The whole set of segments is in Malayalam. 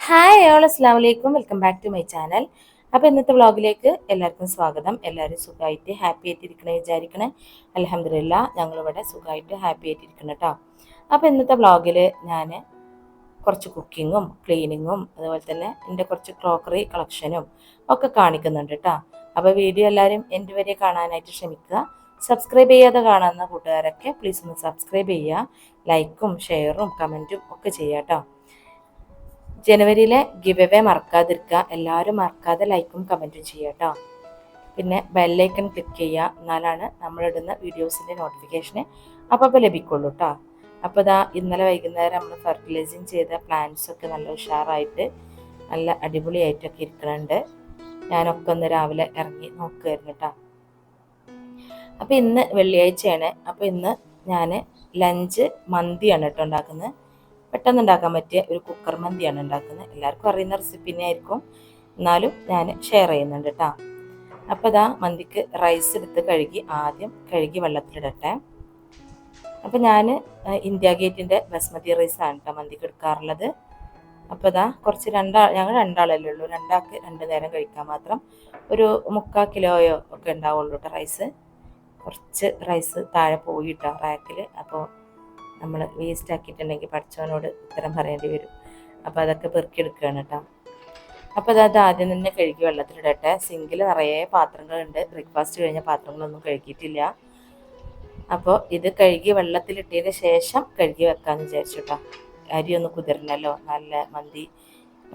ഹായ് ഓൾ അസ്സാം വലൈക്കും, welcome back to my channel. അപ്പോൾ ഇന്നത്തെ വ്ളോഗിലേക്ക് എല്ലാവർക്കും സ്വാഗതം. എല്ലാവരും സുഖമായിട്ട് ഹാപ്പി ആയിട്ടിരിക്കണേ വിചാരിക്കണേ. അൽഹംദുലില്ലാ ഞങ്ങളിവിടെ സുഖമായിട്ട് ഹാപ്പി ആയിട്ടിരിക്കണം കേട്ടോ. അപ്പോൾ ഇന്നത്തെ വ്ളോഗിൽ ഞാൻ കുറച്ച് കുക്കിങ്ങും ക്ലീനിങ്ങും അതുപോലെ തന്നെ എൻ്റെ കുറച്ച് ക്രോക്കറി കളക്ഷനും ഒക്കെ കാണിക്കുന്നുണ്ട് കേട്ടോ. അപ്പോൾ വീഡിയോ എല്ലാവരും എൻ്റെ വരെ കാണാനായിട്ട് ശ്രമിക്കുക. സബ്സ്ക്രൈബ് ചെയ്യാതെ കാണുന്ന കൂട്ടുകാരൊക്കെ പ്ലീസ് ഒന്ന് സബ്സ്ക്രൈബ് ചെയ്യുക. ലൈക്കും ഷെയറും കമൻറ്റും ഒക്കെ ചെയ്യുക കേട്ടോ. ജനുവരിയിലെ ഗിവ് അവേ മറക്കാതിരിക്കുക. എല്ലാവരും മറക്കാതെ ലൈക്കും കമൻറ്റും ചെയ്യുക കേട്ടോ. പിന്നെ ബെല്ലൈക്കൺ ക്ലിക്ക് ചെയ്യുക, എന്നാലാണ് നമ്മളിടുന്ന വീഡിയോസിൻ്റെ നോട്ടിഫിക്കേഷന് അപ്പോൾ ലഭിക്കുള്ളൂ കേട്ടോ. അപ്പോൾ ഇതാ ഇന്നലെ വൈകുന്നേരം നമ്മൾ ഫെർട്ടിലൈസിങ് ചെയ്ത പ്ലാന്റ്സൊക്കെ നല്ല ഉഷാറായിട്ട് നല്ല അടിപൊളിയായിട്ടൊക്കെ ഇരിക്കുന്നുണ്ട്. ഞാനൊക്കെ ഒന്ന് രാവിലെ ഇറങ്ങി നോക്കുമായിരുന്നു കേട്ടോ. അപ്പോൾ ഇന്ന് വെള്ളിയാഴ്ചയാണ്. അപ്പോൾ ഇന്ന് ഞാൻ ലഞ്ച് മന്തിയാണ് കേട്ടോ ഉണ്ടാക്കുന്നത്. പെട്ടെന്ന് ഉണ്ടാക്കാൻ പറ്റിയ ഒരു കുക്കർ മന്തിയാണ് ഉണ്ടാക്കുന്നത്. എല്ലാവർക്കും അറിയുന്ന റെസിപ്പി ആയിരിക്കും, എന്നാലും ഞാൻ ഷെയർ ചെയ്യുന്നുണ്ട് കേട്ടോ. അപ്പോൾ ഇതാ മന്തിക്ക് റൈസ് എടുത്ത് ആദ്യം കഴുകി വെള്ളത്തിലിടട്ടെ. അപ്പോൾ ഞാൻ ഇന്ത്യ ഗേറ്റിൻ്റെ ബസ്മതി റൈസാണ് കേട്ടോ മന്തിക്ക് എടുക്കാറുള്ളത്. അപ്പോൾ ഇതാ കുറച്ച് ഞങ്ങൾ രണ്ടാളല്ലേ ഉള്ളൂ, രണ്ടാൾക്ക് 2 നേരം കഴിക്കാൻ മാത്രം ഒരു 3/4 കിലോയോ ഒക്കെ ഉണ്ടാവുള്ളൂ കേട്ടോ റൈസ്. കുറച്ച് റൈസ് താഴെ പോയിട്ടോ റാക്കിൽ. അപ്പോൾ നമ്മൾ വേസ്റ്റ് ആക്കിയിട്ടുണ്ടെങ്കിൽ പഠിച്ചവനോട് ഉത്തരം പറയേണ്ടി വരും. അപ്പോൾ അതൊക്കെ പെറുക്കിയെടുക്കുകയാണ് കേട്ടോ. അപ്പോൾ അത് ആദ്യം തന്നെ കഴുകി വെള്ളത്തിലിടട്ടെ. സിങ്കിൽ നിറയെ പാത്രങ്ങളുണ്ട്. ബ്രേക്ക്ഫാസ്റ്റ് കഴിഞ്ഞ പാത്രങ്ങളൊന്നും കഴുകിയിട്ടില്ല. അപ്പോൾ ഇത് കഴുകി വെള്ളത്തിലിട്ടതിന് ശേഷം കഴുകി വെക്കാമെന്ന് വിചാരിച്ചു കേട്ടോ. അരിയൊന്നും കുതിരണല്ലോ, നല്ല മന്തി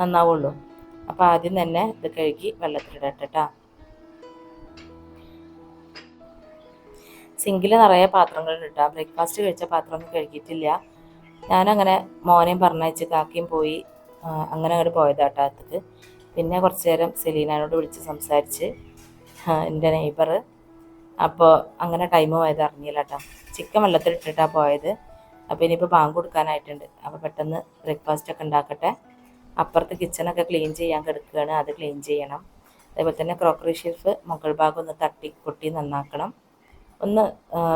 നന്നാവുള്ളൂ. അപ്പോൾ ആദ്യം തന്നെ ഇത് കഴുകി വെള്ളത്തിലിടട്ടെ കേട്ടോ. സിങ്കിൽ നിറയെ പാത്രങ്ങളുണ്ട് കേട്ടോ. ബ്രേക്ക്ഫാസ്റ്റ് കഴിച്ച പാത്രമൊന്നും കഴുകിയിട്ടില്ല. ഞാനങ്ങനെ മോനെയും പറഞ്ഞയച്ച് കാക്കയും പോയി അങ്ങനെ അങ്ങോട്ട് പോയതാട്ടോ അകത്തേക്ക്. പിന്നെ കുറച്ച് നേരം സെലീനോട് വിളിച്ച് സംസാരിച്ച് എൻ്റെ നെയ്ബർ. അപ്പോൾ അങ്ങനെ ടൈം പോയത് അറിഞ്ഞില്ല കേട്ടോ. ചിക്കൻ വെള്ളത്തിലിട്ടിട്ടാണ് പോയത്. അപ്പോൾ ഇനിയിപ്പോൾ ബാങ്ക് കൊടുക്കാനായിട്ടുണ്ട്. അപ്പോൾ പെട്ടെന്ന് ബ്രേക്ക്ഫാസ്റ്റൊക്കെ ഉണ്ടാക്കട്ടെ. അപ്പുറത്ത് കിച്ചണൊക്കെ ക്ലീൻ ചെയ്യാൻ കിടക്കുകയാണ്, അത് ക്ലീൻ ചെയ്യണം. അതേപോലെ തന്നെ ക്രോക്കറി ഷെൽഫ് മുകൾ ഭാഗം ഒന്ന് തട്ടി കൊട്ടി നന്നാക്കണം. ഒന്ന്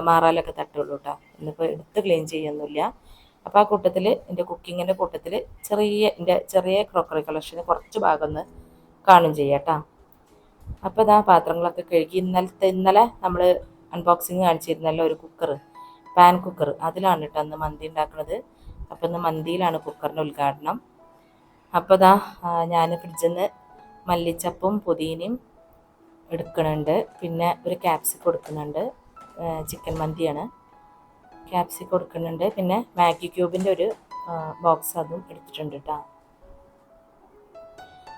മാറാലൊക്കെ തട്ടുള്ളൂ കേട്ടോ. ഇന്നിപ്പോൾ എടുത്ത് ക്ലീൻ ചെയ്യൊന്നുമില്ല. അപ്പോൾ ആ കൂട്ടത്തിൽ എൻ്റെ കുക്കിങ്ങിൻ്റെ കൂട്ടത്തിൽ എൻ്റെ ചെറിയ ക്രോക്കറി കളക്ഷന് കുറച്ച് ഭാഗം ഒന്ന് കാണും ചെയ്യാം കേട്ടോ. അപ്പോൾ ഇതാ പാത്രങ്ങളൊക്കെ കഴുകി ഇന്നലെ നമ്മൾ അൺബോക്സിങ് കാണിച്ചിരുന്നല്ലോ ഒരു കുക്കർ, പാൻ കുക്കർ. അതിലാണ് കേട്ടോ അന്ന് മന്തി ഉണ്ടാക്കുന്നത്. അപ്പോൾ ഇന്ന് മന്തിയിലാണ് കുക്കറിൻ്റെ ഉദ്ഘാടനം. അപ്പോൾ ഇതാ ഞാൻ ഫ്രിഡ്ജിൽ നിന്ന് മല്ലിച്ചപ്പും പുതിനയും എടുക്കുന്നുണ്ട്. പിന്നെ ഒരു ക്യാപ്സിക്കം എടുക്കുന്നുണ്ട്. ചിക്കൻ മന്തിയാണ്. ക്യാപ്സിക്കം കൊടുക്കുന്നുണ്ട്. പിന്നെ മാഗി ക്യൂബിൻ്റെ ഒരു ബോക്സ് അതും എടുത്തിട്ടുണ്ട് കേട്ടോ.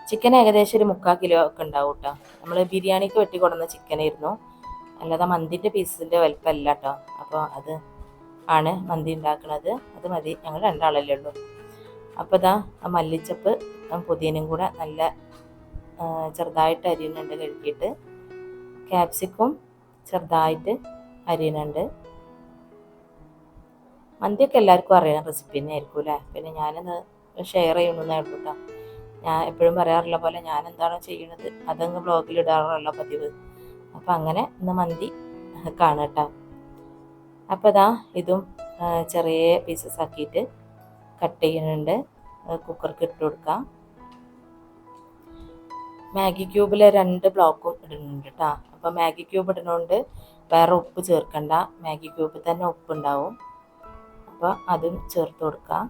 ചിക്കൻ ഏകദേശം ഒരു 3/4 കിലോ ഒക്കെ ഉണ്ടാവും കേട്ടോ. നമ്മൾ ബിരിയാണിക്ക് വെട്ടി കൊടുന്ന ചിക്കനായിരുന്നു, അല്ലാതെ മന്തിൻ്റെ പീസിൻ്റെ വലിപ്പമല്ല കേട്ടോ. അപ്പോൾ അത് ആണ് മന്തി ഉണ്ടാക്കുന്നത്. അത് മതി, ഞങ്ങൾ രണ്ടാളല്ലേ ഉള്ളൂ. അപ്പോൾ ഇതാ ആ മല്ലിച്ചപ്പ് പുതിനയും കൂടെ നല്ല ചെറുതായിട്ട് അരിയുന്നുണ്ട് കഴുകിയിട്ട്. ക്യാപ്സിക്കും ചെറുതായിട്ട് അരിയുന്നുണ്ട്. മന്തിയൊക്കെ എല്ലാവർക്കും അറിയാം റെസിപ്പി തന്നെ ആയിരിക്കും അല്ലേ. പിന്നെ ഞാനത് ഷെയർ ചെയ്യണമെന്നേ ഉള്ളൂ കേട്ടോ. ഞാൻ എപ്പോഴും പറയാറുള്ള പോലെ ഞാൻ എന്താണോ ചെയ്യുന്നത് അതങ്ങ് ബ്ലോഗിൽ ഇടാറുള്ള പതിവ്. അപ്പം അങ്ങനെ ഇന്ന് മന്തി കാണാം കേട്ടോ. അപ്പോൾ ഇതാ ഇതും ചെറിയ പീസസ് ആക്കിയിട്ട് കട്ട് ചെയ്യുന്നുണ്ട്. കുക്കർക്ക് ഇട്ട് കൊടുക്കാം. മാഗി ക്യൂബിൽ 2 ബ്ലോക്കും ഇടുന്നുണ്ട് കേട്ടോ. അപ്പോൾ മാഗി ക്യൂബ് ഇടുന്നതുകൊണ്ട് വേറെ ഉപ്പ് ചേർക്കണ്ട, മാഗി ക്യൂബിൽ തന്നെ ഉപ്പുണ്ടാവും. അപ്പോൾ അതും ചേർത്ത് കൊടുക്കാം.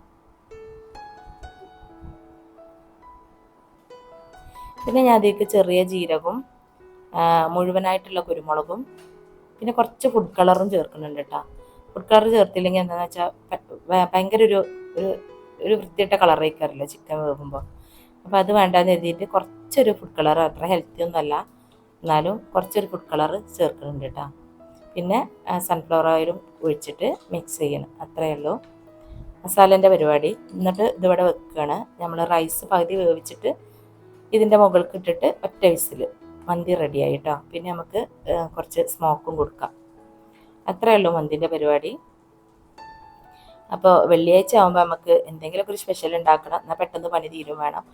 പിന്നെ ഞാൻ അതിലേക്ക് ചെറിയ ജീരകവും മുഴുവനായിട്ടുള്ള കുരുമുളകും പിന്നെ കുറച്ച് ഫുഡ് കളറും ചേർക്കുന്നുണ്ട് കേട്ടോ. ഫുഡ് കളർ ചേർത്തില്ലെങ്കിൽ എന്താണെന്ന് വെച്ചാൽ ഭയങ്കര ഒരു ഒരു വൃത്തിയിട്ട കളറേക്കാറില്ല ചിക്കൻ വേകുമ്പോൾ. അപ്പോൾ അത് വേണ്ടാന്ന് എഴുതിയിട്ട് കുറച്ചൊരു ഫുഡ് കളർ, അത്ര ഹെൽത്തി ഒന്നും അല്ല എന്നാലും കുറച്ചൊരു ഫുഡ് കളർ ചേർക്കുന്നുണ്ട് കേട്ടോ. പിന്നെ സൺഫ്ലവർ ഓയിലും ഒഴിച്ചിട്ട് മിക്സ് ചെയ്യണം, അത്രയേ ഉള്ളൂ മസാലേൻ്റെ പരിപാടി. എന്നിട്ട് ഇതിവിടെ വെക്കുകയാണ്. നമ്മൾ റൈസ് പകുതി വേവിച്ചിട്ട് ഇതിൻ്റെ മുകൾക്ക് ഇട്ടിട്ട് ഒറ്റ വിസിൽ മന്തി റെഡിയായി കേട്ടോ. പിന്നെ നമുക്ക് കുറച്ച് സ്മോക്കും കൊടുക്കാം, അത്രയേ ഉള്ളൂ മന്തിൻ്റെ പരിപാടി. അപ്പോൾ വെള്ളിയാഴ്ച ആകുമ്പോൾ നമുക്ക് എന്തെങ്കിലുമൊക്കെ ഒരു സ്പെഷ്യൽ ഉണ്ടാക്കണം, എന്നാൽ പെട്ടെന്ന് പണി തീരും വേണം.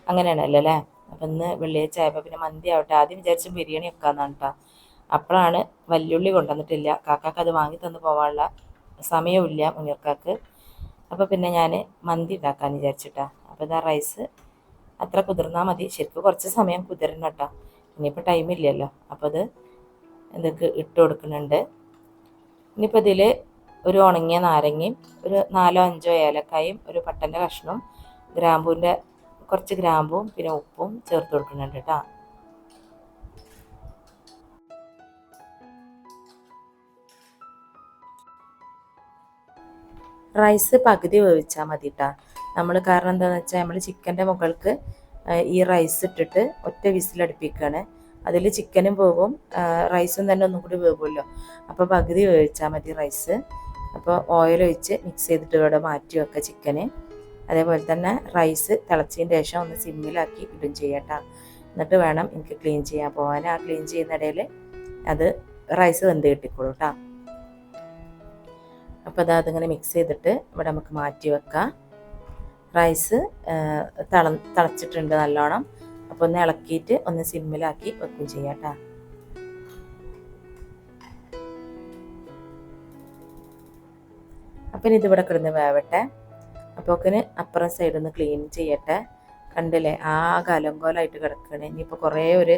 അങ്ങനെയാണല്ലോ അല്ലേ. അപ്പം ഇന്ന് വെള്ളിയാഴ്ച ആയപ്പോൾ പിന്നെ മന്തി ആവട്ടെ. ആദ്യം വിചാരിച്ചും ബിരിയാണി വെക്കാമെന്നാണ് കേട്ടോ. അപ്പോഴാണ് വല്യുള്ളി കൊണ്ടുവന്നിട്ടില്ല, കാക്കാക്ക് അത് വാങ്ങി തന്ന് പോകാനുള്ള സമയമില്ല മുനീർക്കാക്ക്. അപ്പോൾ പിന്നെ ഞാൻ മന്തി ഉണ്ടാക്കാമെന്ന് വിചാരിച്ചിട്ടാ. അപ്പോൾ ഇതാ റൈസ് അത്ര കുതിർന്നാൽ മതി. ശരിക്കും കുറച്ച് സമയം കുതിരണം കേട്ടോ, ഇനിയിപ്പോൾ ടൈമില്ലല്ലോ. അപ്പോൾ അത് ഇതൊക്കെ ഇട്ട് കൊടുക്കുന്നുണ്ട്. ഇനിയിപ്പോൾ ഇതിൽ ഒരു ഉണങ്ങിയ നാരങ്ങയും ഒരു 4-5 ഏലക്കായും ഒരു പട്ടൻ്റെ കഷ്ണവും കുറച്ച് ഗ്രാമ്പും പിന്നെ ഉപ്പും ചേർത്ത് കൊടുക്കുന്നുണ്ട് കേട്ടോ. റൈസ് പകുതി വേവിച്ചാൽ മതി കേട്ടോ നമ്മൾ. കാരണം എന്താണെന്ന് വെച്ചാൽ നമ്മൾ ചിക്കൻ്റെ മുകൾക്ക് ഈ റൈസ് ഇട്ടിട്ട് ഒറ്റ വിസിലടുപ്പിക്കുകയാണ്. അതിൽ ചിക്കനും വേവും റൈസും തന്നെ ഒന്നും കൂടി വേവുമല്ലോ. അപ്പോൾ പകുതി വേവിച്ചാൽ മതി റൈസ്. അപ്പോൾ ഓയിൽ ഒഴിച്ച് മിക്സ് ചെയ്തിട്ട് ഇവിടെ മാറ്റി വെക്കുക ചിക്കന്. അതേപോലെ തന്നെ റൈസ് തിളച്ചതിന് ശേഷം ഒന്ന് സിമ്മിലാക്കി ഇടും ചെയ്യട്ടോ. എന്നിട്ട് വേണം എനിക്ക് ക്ലീൻ ചെയ്യാൻ പോകാൻ. ആ ക്ലീൻ ചെയ്യുന്നിടയിൽ അത് റൈസ് വെന്ത് കിട്ടിക്കോളൂ കേട്ടോ. അപ്പോൾ അതിങ്ങനെ മിക്സ് ചെയ്തിട്ട് ഇവിടെ നമുക്ക് മാറ്റി വെക്കാം. റൈസ് തിളച്ചിട്ടുണ്ട് നല്ലോണം. അപ്പോൾ ഒന്ന് ഇളക്കിയിട്ട് ഒന്ന് സിമ്മിലാക്കി വെക്കും ചെയ്യാം കേട്ടോ. അപ്പം ഇതിവിടെ കിടന്ന് വേവട്ടെ. അപ്പോക്കിന് അപ്പുറം സൈഡിൽ നിന്ന് ക്ലീൻ ചെയ്യട്ടെ. കണ്ടില്ലേ, ആകെ അലങ്കോലമായിട്ട് കിടക്കണേ. ഇനിയിപ്പോൾ കുറേ ഒരു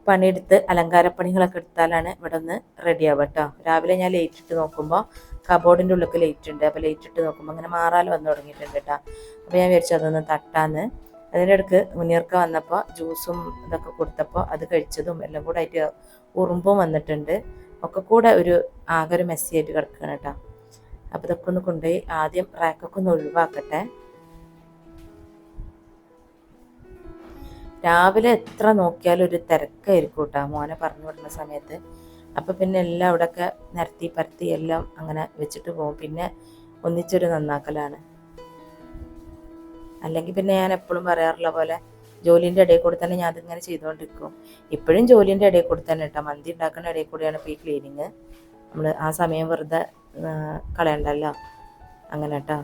പണിയെടുത്ത് അലങ്കാരപ്പണികളൊക്കെ എടുത്താലാണ് ഇവിടെ ഒന്ന് റെഡി ആവുക കേട്ടോ. രാവിലെ ഞാൻ ലൈറ്റ് ഇട്ട് നോക്കുമ്പോൾ കബോർഡിൻ്റെ ഉള്ളിൽ ലൈറ്റ് ഉണ്ട്. അപ്പോൾ ലൈറ്റ് ഇട്ട് നോക്കുമ്പോൾ അങ്ങനെ മാറാൽ വന്ന് തുടങ്ങിയിട്ടുണ്ട് കേട്ടോ. അപ്പോൾ ഞാൻ വിചാരിച്ചു അതൊന്ന് തട്ടാന്ന്. അതിൻ്റെ ഇടയ്ക്ക് മുനീർക്ക് വന്നപ്പോൾ ജ്യൂസും ഇതൊക്കെ കൊടുത്തപ്പോൾ അത് കഴിച്ചതും എല്ലാം കൂടെ ആയിട്ട് ഉറുമ്പും വന്നിട്ടുണ്ട്. ഒക്കെ കൂടെ ആകെ ഒരു മെസ്സിയായിട്ട് കിടക്കുകയാണ് കേട്ടോ. അപ്പോൾ ഇതൊക്കെ ഒന്ന് കൊണ്ടുപോയി ആദ്യം റാക്കൊക്കെ ഒന്ന് ഒഴിവാക്കട്ടെ. രാവിലെ എത്ര നോക്കിയാലും ഒരു തിരക്കായിരിക്കും കേട്ടോ മോനെ പറഞ്ഞു വിടുന്ന സമയത്ത്. അപ്പോൾ പിന്നെ എല്ലാം അവിടെയൊക്കെ നിരത്തി പരത്തി എല്ലാം അങ്ങനെ വെച്ചിട്ട് പോകും. പിന്നെ ഒന്നിച്ചൊരു നന്നാക്കലാണ്. അല്ലെങ്കിൽ പിന്നെ ഞാൻ എപ്പോഴും പറയാറുള്ള പോലെ ജോലിൻ്റെ ഇടയിൽ കൂടെ തന്നെ ഞാൻ അതിങ്ങനെ ചെയ്തുകൊണ്ടിരിക്കും. ഇപ്പോഴും ജോലിൻ്റെ ഇടയിൽ കൂടെ തന്നെ കേട്ടോ. മന്തി ഉണ്ടാക്കുന്ന ഇടയിൽ കൂടെയാണ് ഇപ്പോൾ ഈ ക്ലീനിങ്. നമ്മൾ ആ സമയം വെറുതെ കളയണ്ടല്ലോ, അങ്ങനെ കേട്ടോ.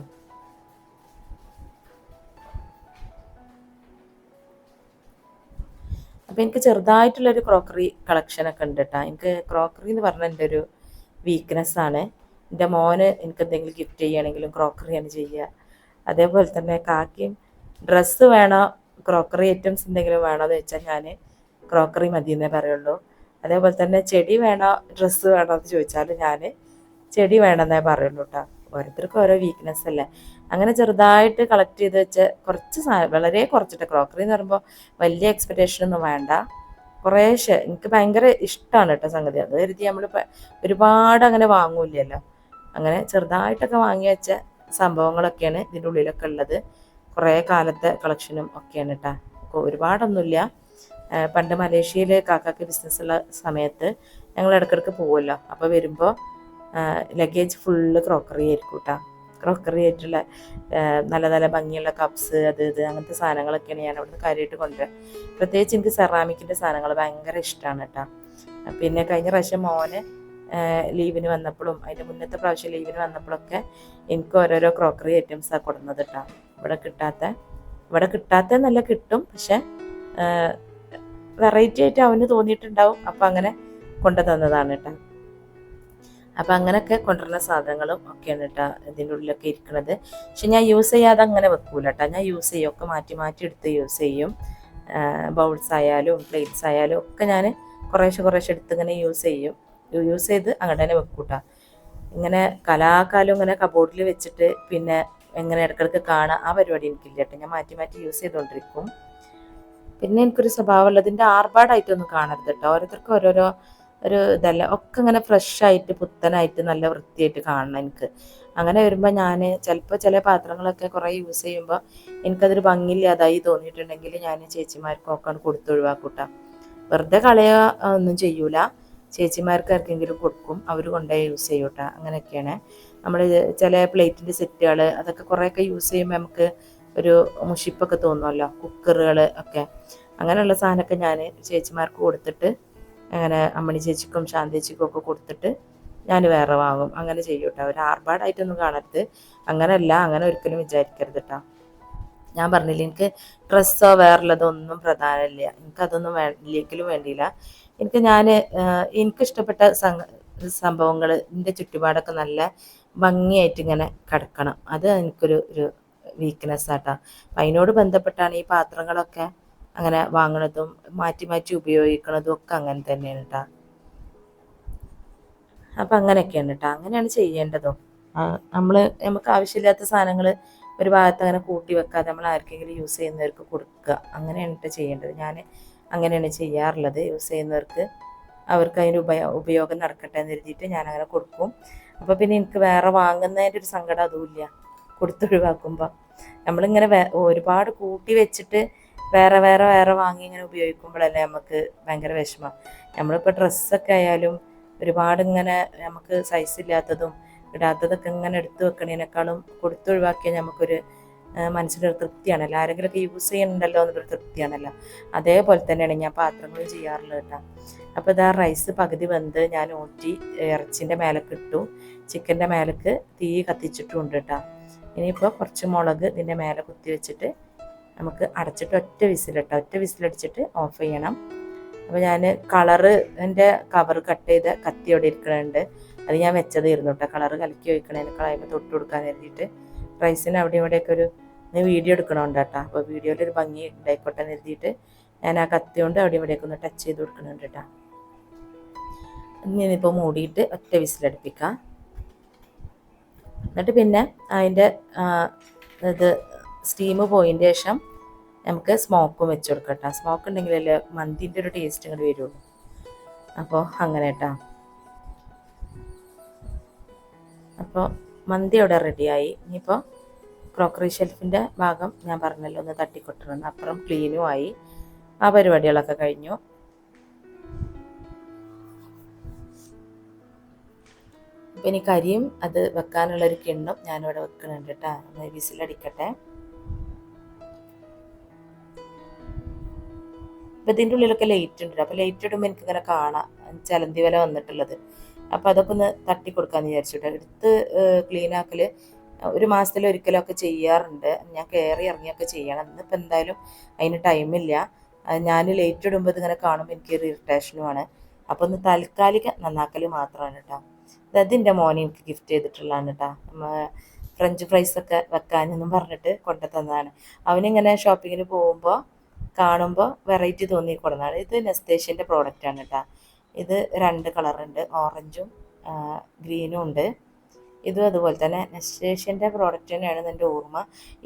അപ്പോൾ എനിക്ക് ചെറുതായിട്ടുള്ളൊരു ക്രോക്കറി കളക്ഷനൊക്കെ ഉണ്ട് കേട്ടോ. എനിക്ക് ക്രോക്കറി എന്ന് പറഞ്ഞാൽ എൻ്റെ ഒരു വീക്ക്നെസ്സാണ്. എൻ്റെ മോന് എനിക്ക് എന്തെങ്കിലും ഗിഫ്റ്റ് ചെയ്യുകയാണെങ്കിലും ക്രോക്കറിയാണ് ചെയ്യുക. അതേപോലെ തന്നെ കാക്കയും ഡ്രസ്സ് വേണോ ക്രോക്കറി ഐറ്റംസ് എന്തെങ്കിലും വേണോ എന്ന് വെച്ചാൽ ഞാൻ ക്രോക്കറി മതി എന്നേ പറയുള്ളൂ. അതേപോലെ തന്നെ ചെടി വേണോ ഡ്രസ്സ് വേണോ എന്ന് ചോദിച്ചാൽ ഞാൻ ചെടി വേണമെന്നേ പറയുള്ളൂ കേട്ടോ. ഓരോരുത്തർക്കും ഓരോ വീക്ക്നെസ് അല്ലേ. അങ്ങനെ ചെറുതായിട്ട് കളക്ട് ചെയ്ത് വെച്ച് കുറച്ച് വളരെ കുറച്ചിട്ട്, ക്രോക്കറി എന്ന് പറയുമ്പോൾ വലിയ എക്സ്പെക്റ്റേഷനൊന്നും വേണ്ട, കുറേശ്ശെ. എനിക്ക് ഭയങ്കര ഇഷ്ടമാണ് കേട്ടോ സംഗതി. അത് കരുതി നമ്മൾ ഒരുപാട് അങ്ങനെ വാങ്ങൂല്ലല്ലോ. അങ്ങനെ ചെറുതായിട്ടൊക്കെ വാങ്ങി വെച്ച സംഭവങ്ങളൊക്കെയാണ് ഇതിൻ്റെ ഉള്ളിലൊക്കെ ഉള്ളത്. കുറേ കാലത്തെ കളക്ഷനും ഒക്കെയാണ് കേട്ടോ. ഒരുപാടൊന്നുമില്ല. പണ്ട് മലേഷ്യയിൽ കാക്കാക്ക് ബിസിനസ്സുള്ള സമയത്ത് ഞങ്ങൾ ഇടയ്ക്കിടയ്ക്ക് പോകുമല്ലോ. അപ്പോൾ വരുമ്പോൾ ലഗേജ് ഫുള്ള് ക്രോക്കറി ആയിരിക്കും കേട്ടോ. ക്രോക്കറി ആയിട്ടുള്ള നല്ല നല്ല ഭംഗിയുള്ള കപ്സ് അത് അങ്ങനത്തെ സാധനങ്ങളൊക്കെയാണ് ഞാൻ അവിടുന്ന് കാര്യമായിട്ട് കൊണ്ടുവരിക. പ്രത്യേകിച്ച് എനിക്ക് സെറാമിക്കിൻ്റെ സാധനങ്ങൾ ഭയങ്കര ഇഷ്ടമാണ് കേട്ടോ. പിന്നെ കഴിഞ്ഞ പ്രാവശ്യം മോന് ലീവിന് വന്നപ്പോഴും അതിൻ്റെ മുന്നത്തെ പ്രാവശ്യം ലീവിന് വന്നപ്പോഴൊക്കെ എനിക്ക് ഓരോരോ ക്രോക്കറി ഐറ്റംസാണ് കൊടുക്കുന്നത് കേട്ടോ. ഇവിടെ കിട്ടാത്തന്നല്ല, കിട്ടും, പക്ഷെ വെറൈറ്റി ആയിട്ട് അവന് തോന്നിയിട്ടുണ്ടാവും. അപ്പം അങ്ങനെ കൊണ്ടു തന്നതാണ് കേട്ടോ. അപ്പം അങ്ങനെയൊക്കെ കൊണ്ടുവരുന്ന സാധനങ്ങളും ഒക്കെയാണ് കേട്ടോ ഇതിൻ്റെ ഉള്ളിലൊക്കെ ഇരിക്കുന്നത്. പക്ഷെ ഞാൻ യൂസ് ചെയ്യാതെ അങ്ങനെ വെക്കൂല കേട്ടോ. ഞാൻ യൂസ് ചെയ്യും, ഒക്കെ മാറ്റി മാറ്റി എടുത്ത് യൂസ് ചെയ്യും. ബൗൾസ് ആയാലും പ്ലേറ്റ്സ് ആയാലും ഒക്കെ ഞാൻ കുറേശ്ശെ എടുത്ത് ഇങ്ങനെ യൂസ് ചെയ്ത് അങ്ങനെ തന്നെ വെക്കൂട്ടാ. ഇങ്ങനെ കലാകാലം ഇങ്ങനെ കബോർഡിൽ വെച്ചിട്ട് പിന്നെ എങ്ങനെ ഇടയ്ക്കിടയ്ക്ക് കാണാം, ആ പരിപാടി എനിക്കില്ല കേട്ടോ. ഞാൻ മാറ്റി മാറ്റി യൂസ് ചെയ്തുകൊണ്ടിരിക്കും. പിന്നെ എനിക്കൊരു സ്വഭാവമുള്ളത്, ഇതിൻ്റെ ആർഭാടായിട്ടൊന്നും കാണരുത് കേട്ടോ. ഓരോരുത്തർക്കും ഓരോരോ ഇതല്ല, ഒക്കെ ഇങ്ങനെ ഫ്രഷായിട്ട് പുത്തനായിട്ട് നല്ല വൃത്തിയായിട്ട് കാണണം എനിക്ക്. അങ്ങനെ വരുമ്പോൾ ഞാൻ ചിലപ്പോൾ ചില പാത്രങ്ങളൊക്കെ കുറേ യൂസ് ചെയ്യുമ്പോൾ എനിക്കതൊരു ഭംഗിയില്ലാതായി തോന്നിയിട്ടുണ്ടെങ്കിൽ ഞാൻ ചേച്ചിമാർക്കൊക്കെ കൊടുത്തൊഴിവാക്കൂട്ടാ. വെറുതെ കളയുക ഒന്നും ചെയ്യൂല. ചേച്ചിമാർക്ക് ആർക്കെങ്കിലും കൊടുക്കും, അവർ കൊണ്ടുപോയി യൂസ് ചെയ്യൂട്ടാ. അങ്ങനെയൊക്കെയാണ്. നമ്മൾ ചില പ്ലേറ്റിൻ്റെ സെറ്റുകൾ അതൊക്കെ കുറേയൊക്കെ യൂസ് ചെയ്യുമ്പോൾ നമുക്ക് ഒരു മുഷിപ്പൊക്കെ തോന്നുമല്ലോ, കുക്കറുകൾ ഒക്കെ. അങ്ങനെയുള്ള സാധനമൊക്കെ ഞാൻ ചേച്ചിമാർക്ക് കൊടുത്തിട്ട്, അങ്ങനെ അമ്മണി ചേച്ചിക്കും ശാന്തി ചേച്ചിക്കും ഒക്കെ കൊടുത്തിട്ട് ഞാൻ വേറെ വാങ്ങും. അങ്ങനെ ചെയ്യൂട്ടോ. ഒരു ആർഭാടായിട്ടൊന്നും കാണരുത്. അങ്ങനെയല്ല, അങ്ങനെ ഒരിക്കലും വിചാരിക്കരുത് കേട്ടോ. ഞാൻ പറഞ്ഞില്ല, എനിക്ക് ഡ്രസ്സോ വേറുള്ളതൊന്നും പ്രധാനമില്ല. എനിക്കതൊന്നും ഇല്ലെങ്കിലും വേണ്ടിയില്ല. എനിക്കിഷ്ടപ്പെട്ട സംഭവങ്ങൾ എൻ്റെ ചുറ്റുപാടൊക്കെ നല്ല ഭംഗിയായിട്ട് ഇങ്ങനെ കിടക്കണം. അത് എനിക്കൊരു വീക്ക്നെസ് ആട്ടോ. അപ്പം അതിനോട് ബന്ധപ്പെട്ടാണ് ഈ പാത്രങ്ങളൊക്കെ അങ്ങനെ വാങ്ങണതും മാറ്റി മാറ്റി ഉപയോഗിക്കണതും ഒക്കെ അങ്ങനെ തന്നെയാണ് കേട്ടോ. അപ്പം അങ്ങനെയൊക്കെയാണ് കേട്ടോ, അങ്ങനെയാണ് ചെയ്യേണ്ടതും. നമുക്ക് ആവശ്യമില്ലാത്ത സാധനങ്ങൾ ഒരു ഭാഗത്ത് അങ്ങനെ കൂട്ടി വെക്കാതെ നമ്മൾ ആർക്കെങ്കിലും യൂസ് ചെയ്യുന്നവർക്ക് കൊടുക്കുക, അങ്ങനെയാണ് കേട്ടോ ചെയ്യേണ്ടത്. ഞാൻ അങ്ങനെയാണ് ചെയ്യാറുള്ളത്. യൂസ് ചെയ്യുന്നവർക്ക് അവർക്ക് അതിൻ്റെ ഉപയോഗം നടക്കട്ടെ എന്ന് കരുതിയിട്ട് ഞാൻ അങ്ങനെ കൊടുക്കും. അപ്പോൾ പിന്നെ എനിക്ക് വേറെ വാങ്ങുന്നതിൻ്റെ ഒരു സങ്കടം അതുമില്ല കൊടുത്തൊഴിവാക്കുമ്പോൾ. നമ്മളിങ്ങനെ ഒരുപാട് കൂട്ടി വെച്ചിട്ട് വേറെ വേറെ വേറെ വാങ്ങി ഇങ്ങനെ ഉപയോഗിക്കുമ്പോഴല്ലേ നമുക്ക് ഭയങ്കര വിഷമം. നമ്മളിപ്പോൾ ഡ്രസ്സൊക്കെ ആയാലും ഒരുപാട് ഇങ്ങനെ നമുക്ക് സൈസ് ഇല്ലാത്തതും ഇടാത്തതൊക്കെ ഇങ്ങനെ എടുത്തു വെക്കണേനേക്കാളും കൊടുത്തൊഴിവാക്കിയാൽ നമുക്കൊരു മനസ്സിലൊരു തൃപ്തിയാണല്ലോ. ആരെങ്കിലുമൊക്കെ യൂസ് ചെയ്യുന്നുണ്ടല്ലോ എന്നൊരു തൃപ്തിയാണല്ലോ. അതേപോലെ തന്നെയാണ് ഞാൻ പാത്രങ്ങളും ചെയ്യാറുള്ളത് കേട്ടോ. അപ്പോൾ ഇതാ റൈസ് പകുതി വെന്ത് ഞാൻ ഊറ്റി ഇറച്ചിൻ്റെ മേലേക്ക് ഇട്ടു. ചിക്കൻ്റെ മേലേക്ക് തീ കത്തിച്ചിട്ടുമുണ്ട് കേട്ടോ. ഇനിയിപ്പോൾ കുറച്ച് മുളക് ഇതിൻ്റെ മേലെ കുത്തി വെച്ചിട്ട് നമുക്ക് അടച്ചിട്ട് ഒറ്റ വിസിലടിച്ചിട്ട് ഓഫ് ചെയ്യണം. അപ്പോൾ ഞാൻ കളറിൻ്റെ കവർ കട്ട് ചെയ്ത് കത്തി അവിടെ ഇരിക്കണുണ്ട്, അത് ഞാൻ വെച്ചതായിരുന്നു കേട്ടോ. കളറ് കലക്കി വയ്ക്കണേന് കളയുമ്പോൾ തൊട്ട് കൊടുക്കാൻ കരുതിയിട്ട് റൈസിന് അവിടെ ഇവിടെയൊക്കെ ഒരു വീഡിയോ എടുക്കണമുണ്ട് കേട്ടോ. അപ്പോൾ വീഡിയോയിലൊരു ഭംഗി ഉണ്ടായിക്കോട്ടെ എന്ന് കരുതിയിട്ട് ഞാൻ ആ കത്തി കൊണ്ട് അവിടെ ഇവിടെയൊക്കെ ഒന്ന് ടച്ച് ചെയ്ത് കൊടുക്കണുണ്ട് കേട്ടോ. ഇനിയിപ്പോൾ മൂടിയിട്ട് ഒറ്റ വിസിലടുപ്പിക്കാം. എന്നിട്ട് പിന്നെ അതിൻ്റെ ഇത് സ്റ്റീം പോയതിന് ശേഷം നമുക്ക് സ്മോക്കും വെച്ച് കൊടുക്കാം കേട്ടോ. സ്മോക്ക് ഉണ്ടെങ്കിലല്ലേ മന്തിൻ്റെ ഒരു ടേസ്റ്റ് ഇങ്ങോട്ട് വരുള്ളൂ. അപ്പോൾ അങ്ങനെ കേട്ടോ. അപ്പോൾ മന്തി അവിടെ റെഡിയായി. ഇനിയിപ്പോൾ ക്രോക്കറി ഷെൽഫിൻ്റെ ഭാഗം ഞാൻ പറഞ്ഞല്ലോ ഒന്ന് തട്ടിക്കൊട്ടണം, അപ്പുറം ക്ലീനും ആയി. ആ പരിപാടികളൊക്കെ കഴിഞ്ഞു. അപ്പോൾ ഇനി കരിയും അത് വെക്കാനുള്ളൊരു കിണ്ണും ഞാനിവിടെ വെക്കുന്നുണ്ട് കേട്ടോ. വിസിലടിക്കട്ടെ. അപ്പോൾ ഇതിൻ്റെ ഉള്ളിലൊക്കെ ലൈറ്റ് ഉണ്ട്. അപ്പോൾ ലൈറ്റ് ഇടുമ്പോൾ എനിക്കിങ്ങനെ കാണാം ചലന്തി വല വന്നിട്ടുള്ളത്. അപ്പോൾ അതൊക്കെ ഒന്ന് തട്ടി കൊടുക്കാമെന്ന് വിചാരിച്ചിട്ട് എടുത്ത് ക്ലീൻ ആക്കൽ ഒരു മാസത്തിലൊരിക്കലൊക്കെ ചെയ്യാറുണ്ട്. ഞാൻ കയറി ഇറങ്ങിയൊക്കെ ചെയ്യണം. ഇന്നിപ്പോൾ എന്തായാലും അതിന് ടൈമില്ല. ഞാൻ ലൈറ്റ് ഇടുമ്പോൾ ഇതിങ്ങനെ കാണുമ്പോൾ എനിക്കൊരു ഇറിറ്റേഷനുമാണ്. അപ്പോൾ ഒന്ന് താൽക്കാലിക നന്നാക്കൽ മാത്രമാണ് കേട്ടോ. അതിൻ്റെ മോനെ എനിക്ക് ഗിഫ്റ്റ് ചെയ്തിട്ടുള്ളതാണ് കേട്ടോ. ഫ്രഞ്ച് ഫ്രൈസൊക്കെ വെക്കാനെന്നും പറഞ്ഞിട്ട് കൊണ്ടു തന്നതാണ്. അവനിങ്ങനെ ഷോപ്പിങ്ങിന് പോകുമ്പോൾ കാണുമ്പോൾ വെറൈറ്റി തോന്നി കൊടുന്നതാണ്. ഇത് നെസ്റ്റേഷ്യൻ്റെ പ്രോഡക്റ്റാണ് കേട്ടോ. ഇത് 2 കളറുണ്ട്, ഓറഞ്ചും ഗ്രീനും ഉണ്ട്. ഇതും അതുപോലെ തന്നെ നെസ്റ്റേഷ്യൻ്റെ പ്രോഡക്റ്റ് തന്നെയാണ് എൻ്റെ ഓർമ്മ.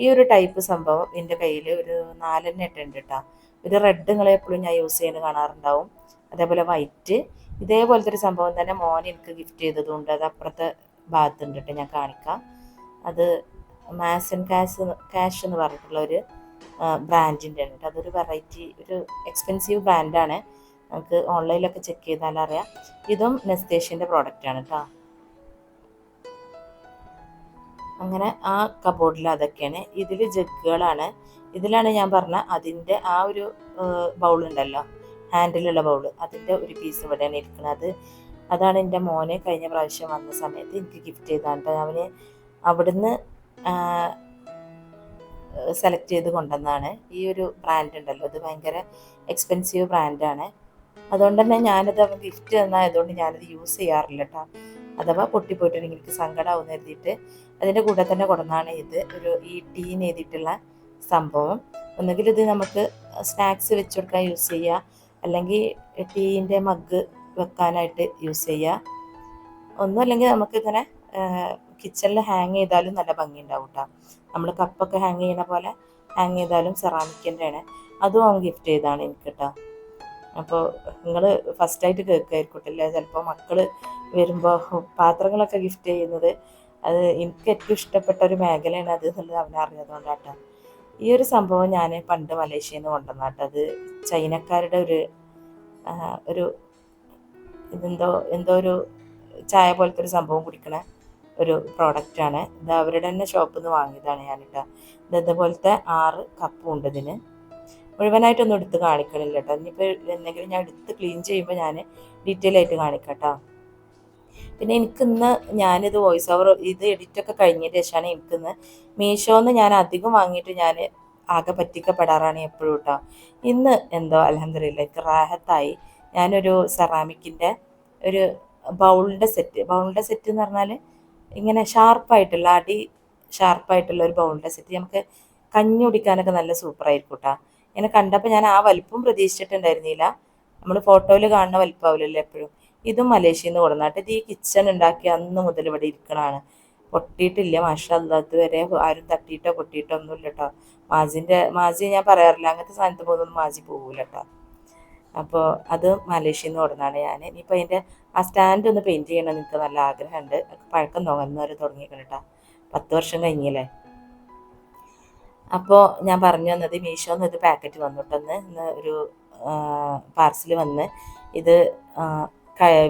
ഈ ഒരു ടൈപ്പ് സംഭവം എൻ്റെ കയ്യിൽ ഒരു 4 ഉണ്ട് കേട്ടോ. ഒരു റെഡ് നിങ്ങൾ എപ്പോഴും ഞാൻ യൂസ് ചെയ്യുന്നത് കാണാറുണ്ടാവും. അതേപോലെ വൈറ്റ് ഇതേപോലത്തെ ഒരു സംഭവം തന്നെ മോൻ എനിക്ക് ഗിഫ്റ്റ് ചെയ്തതുകൊണ്ട് അത് അപ്പുറത്തെ ഭാഗത്തുണ്ട് കേട്ടോ. ഞാൻ കാണിക്കാം. അത് മാസ് ആൻഡ് ക്യാഷ് എന്ന് പറഞ്ഞിട്ടുള്ള ഒരു ബ്രാൻഡിൻ്റെ ഉണ്ട്. അതൊരു വെറൈറ്റി ഒരു എക്സ്പെൻസീവ് ബ്രാൻഡാണ്. നമുക്ക് ഓൺലൈനിലൊക്കെ ചെക്ക് ചെയ്താൽ അറിയാം. ഇതും നെസ്റ്റേഷ്യൻ്റെ പ്രോഡക്റ്റാണ് കേട്ടോ. അങ്ങനെ ആ കബോർഡിൽ അതൊക്കെയാണ്. ഇതിൽ ജഗ്ഗുകളാണ്. ഇതിലാണ് ഞാൻ പറഞ്ഞ അതിൻ്റെ ആ ഒരു ബൗളുണ്ടല്ലോ, ഹാൻഡിലുള്ള ബൗള്, അതിൻ്റെ ഒരു പീസ് ഇവിടെയാണ് ഇരിക്കുന്നത്. അതാണ് എൻ്റെ മോനെ കഴിഞ്ഞ പ്രാവശ്യം വന്ന സമയത്ത് എനിക്ക് ഗിഫ്റ്റ് ചെയ്താണ്. അവന് അവിടുന്ന് സെലക്ട് ചെയ്ത് കൊണ്ടുവന്നാണ്. ഈ ഒരു ബ്രാൻഡ് ഉണ്ടല്ലോ, ഇത് ഭയങ്കര എക്സ്പെൻസീവ് ബ്രാൻഡാണ്. അതുകൊണ്ട് തന്നെ ഞാനത് അവൻ ഗിഫ്റ്റ് തന്നായതുകൊണ്ട് ഞാനത് യൂസ് ചെയ്യാറില്ല കേട്ടോ. അഥവാ പൊട്ടിപ്പോയിട്ടുണ്ടെങ്കിൽ എനിക്ക് സങ്കടമാവും എഴുതിയിട്ട് അതിൻ്റെ കൂടെ തന്നെ കൊണ്ടുവന്നാണ് ഇത് ഒരു ഈ ടീൻ എഴുതിയിട്ടുള്ള സംഭവം. ഒന്നുകിൽ ഇത് നമുക്ക് സ്നാക്സ് വെച്ച് കൊടുക്കാൻ യൂസ് ചെയ്യുക, അല്ലെങ്കിൽ ടീൻ്റെ മഗ് വെക്കാനായിട്ട് യൂസ് ചെയ്യുക. ഒന്നും അല്ലെങ്കിൽ നമുക്കിങ്ങനെ കിച്ചണിൽ ഹാങ് ചെയ്താലും നല്ല ഭംഗി ഉണ്ടാവും കേട്ടോ. നമ്മൾ കപ്പൊക്കെ ഹാങ് ചെയ്യുന്ന പോലെ ഹാങ് ചെയ്താലും സെറാമിക്കിൻ്റെ ആണ്. അതും അവൻ ഗിഫ്റ്റ് ചെയ്താണ് എനിക്ക് കേട്ടോ. അപ്പോൾ നിങ്ങൾ ഫസ്റ്റായിട്ട് കേൾക്കുമായിരിക്കട്ടില്ല, ചിലപ്പോൾ മക്കൾ വരുമ്പോൾ പാത്രങ്ങളൊക്കെ ഗിഫ്റ്റ് ചെയ്യുന്നത്. അത് എനിക്ക് ഏറ്റവും ഇഷ്ടപ്പെട്ട ഒരു മേഖലയാണ് അത് എന്നുള്ളത് അവനറിയാതുകൊണ്ടാട്ടോ. ഈ ഒരു സംഭവം ഞാൻ പണ്ട് മലേഷ്യയിൽ നിന്ന് കൊണ്ടുവന്നാട്ടോ. അത് ചൈനക്കാരുടെ ഒരു എന്തോ ഒരു ചായ പോലത്തെ ഒരു സംഭവം കുടിക്കണ ഒരു പ്രോഡക്റ്റാണ്. ഇത് അവരുടെ തന്നെ ഷോപ്പിൽ നിന്ന് വാങ്ങിയതാണ് ഞാനിട്ടോ. ഇതേപോലത്തെ 6 കപ്പും ഉണ്ട് ഇതിന്. മുഴുവനായിട്ടൊന്നും എടുത്ത് കാണിക്കണില്ല കേട്ടോ. ഇനിയിപ്പോൾ എന്തെങ്കിലും ഞാൻ എടുത്ത് ക്ലീൻ ചെയ്യുമ്പോൾ ഞാൻ ഡീറ്റെയിൽ ആയിട്ട് കാണിക്കാം കേട്ടോ. പിന്നെ എനിക്കിന്ന് ഞാനിത് വോയിസ് ഓവർ ഇത് എഡിറ്റൊക്കെ കഴിഞ്ഞതിന് ശേഷമാണ് എനിക്കിന്ന് മീഷോന്ന് ഞാൻ അധികം വാങ്ങിയിട്ട് ഞാൻ ആകെ പറ്റിക്കപ്പെടാറാണ് എപ്പോഴും കേട്ടോ. ഇന്ന് എന്തോ അൽഹംദുലില്ലാ എനിക്ക് റാഹത്തായി. ഞാനൊരു സെറാമിക്കിൻ്റെ ഒരു ബൗളിൻ്റെ സെറ്റ് എന്ന് പറഞ്ഞാൽ ഇങ്ങനെ ഷാർപ്പായിട്ടുള്ള അടി ഷാർപ്പായിട്ടുള്ള ഒരു ബൗളിൻ്റെ സെറ്റ്. നമുക്ക് കഞ്ഞി കുടിക്കാനൊക്കെ നല്ല സൂപ്പറായിരിക്കും കേട്ടോ. ഇങ്ങനെ കണ്ടപ്പോൾ ഞാൻ ആ വലിപ്പം പ്രതീക്ഷിച്ചിട്ടുണ്ടായിരുന്നില്ല. നമ്മൾ ഫോട്ടോയിൽ കാണുന്ന വലിപ്പമാവില്ലല്ലോ എപ്പോഴും. ഇതും മലേഷ്യയിൽ നിന്ന് കൊടുന്നാട്ട്. ഇത് ഈ കിച്ചൺ ഉണ്ടാക്കി അന്ന് മുതൽ ഇവിടെ ഇരിക്കണതാണ്. പൊട്ടിയിട്ടില്ല മാഷാ അല്ലാ. ഇതുവരെ ആരും തട്ടിയിട്ടോ പൊട്ടിയിട്ടോ ഒന്നുമില്ല കേട്ടോ. മാജി ഞാൻ പറയാറില്ല, അങ്ങനത്തെ സാധനത്ത് പോകുന്നൊന്നും മാജി പോകൂല കേട്ടോ. അപ്പോൾ അത് മലേഷ്യയിൽ നിന്ന് കൊടുന്നാണ് ഞാൻ. ഇനിയിപ്പോൾ അതിൻ്റെ ആ സ്റ്റാൻഡ് ഒന്ന് പെയിൻറ്റ് ചെയ്യണമെന്ന് എനിക്ക് നല്ല ആഗ്രഹമുണ്ട്. പഴക്കം തോന്നുന്നവരെ തുടങ്ങിയിരിക്കണം കേട്ടോ. 10 വർഷം കഴിഞ്ഞില്ലേ. അപ്പോൾ ഞാൻ പറഞ്ഞു തന്നത് മീഷോന്ന് ഇത് പാക്കറ്റ് വന്നിട്ടൊന്ന് ഇന്ന് ഒരു പാർസൽ വന്ന് ഇത്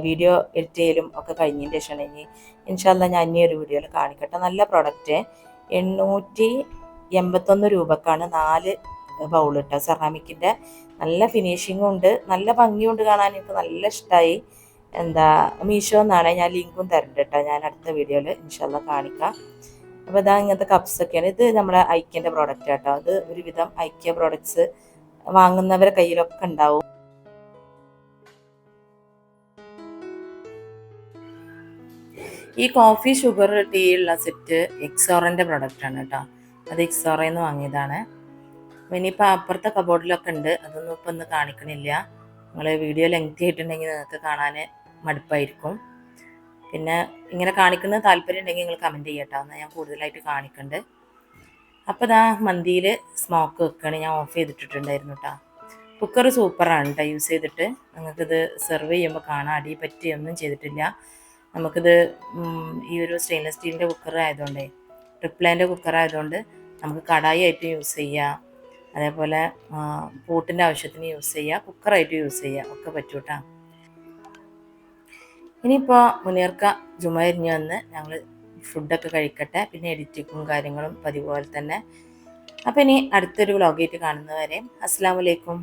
വീഡിയോ എഡിറ്റ് ചെയ്യലും ഒക്കെ കഴിഞ്ഞതിൻ്റെ ശേഷമാണ്. ഇനി ഇൻഷാല്ല ഞാൻ ഇനി ഒരു വീഡിയോയിൽ കാണിക്കട്ടെ. നല്ല പ്രൊഡക്റ്റ് 881 രൂപക്കാണ് 4 ബൗൾ ഇട്ട സെറാമിക്കിൻ്റെ. നല്ല ഫിനിഷിങ്ങും ഉണ്ട്, നല്ല ഭംഗിയുണ്ട് കാണാൻ. എനിക്ക് നല്ല ഇഷ്ടമായി. മീഷോ എന്നാണ്. ഞാൻ ലിങ്കും തരുന്നുണ്ട് കേട്ടോ, ഞാൻ അടുത്ത വീഡിയോയിൽ ഇൻഷാല്ല കാണിക്കാം. അപ്പോൾ ഇതാ ഇങ്ങനത്തെ കപ്സൊക്കെയാണ്. ഇത് നമ്മുടെ ഐക്യൻ്റെ പ്രോഡക്റ്റ് കേട്ടോ. അത് ഒരുവിധം ഐക്യ പ്രോഡക്ട്സ് വാങ്ങുന്നവരെ കയ്യിലൊക്കെ ഉണ്ടാവും. ഈ കോഫി ഷുഗർ ടീ ഉള്ള സെറ്റ് എക്സോറൻ്റെ പ്രൊഡക്റ്റാണ് കേട്ടോ. അത് എക്സോറയിൽ നിന്ന് വാങ്ങിയതാണ്. ഇനിയിപ്പോൾ അപ്പുറത്തെ കബോർഡിലൊക്കെ ഉണ്ട്, അതൊന്നും ഇപ്പം ഒന്ന് കാണിക്കണില്ല. നിങ്ങൾ വീഡിയോ ലെങ്തി ആയിട്ടുണ്ടെങ്കിൽ നിങ്ങൾക്ക് കാണാൻ മടുപ്പായിരിക്കും. പിന്നെ ഇങ്ങനെ കാണിക്കുന്നത് താല്പര്യം ഉണ്ടെങ്കിൽ നിങ്ങൾ കമൻറ്റ് ചെയ്യട്ടോ, എന്നാൽ ഞാൻ കൂടുതലായിട്ട് കാണിക്കുന്നുണ്ട്. അപ്പോൾ ഇതാ മന്തിയിൽ സ്മോക്ക് വെക്കുകയാണ്. ഞാൻ ഓഫ് ചെയ്തിട്ടിട്ടുണ്ടായിരുന്നു കേട്ടോ. കുക്കർ സൂപ്പറാണ് കേട്ടോ യൂസ് ചെയ്തിട്ട്. നിങ്ങൾക്കിത് സെർവ് ചെയ്യുമ്പോൾ കാണാം, അടി പറ്റിയൊന്നും ചെയ്തിട്ടില്ല. നമുക്കിത് ഈ ഒരു സ്റ്റെയിൻലെസ് സ്റ്റീലിൻ്റെ കുക്കർ ആയതുകൊണ്ടേ, ട്രിപ്ലേൻ്റെ കുക്കർ ആയതുകൊണ്ട് നമുക്ക് കടായി ആയിട്ട് യൂസ് ചെയ്യാം, അതേപോലെ പൂട്ടിൻ്റെ ആവശ്യത്തിന് യൂസ് ചെയ്യുക, കുക്കറായിട്ട് യൂസ് ചെയ്യുക ഒക്കെ പറ്റും കേട്ടോ. ഇനിയിപ്പോൾ മുനീർക്ക ജുമ ഇരിഞ്ഞ് വന്ന് ഞങ്ങൾ ഫുഡൊക്കെ കഴിക്കട്ടെ. പിന്നെ എഡിറ്റിങ്ങും കാര്യങ്ങളും പതിവ് പോലെ തന്നെ. അപ്പോൾ ഇനി അടുത്തൊരു വ്ളോഗായിട്ട് കാണുന്നവരെ അസ്സലാമു അലൈക്കും.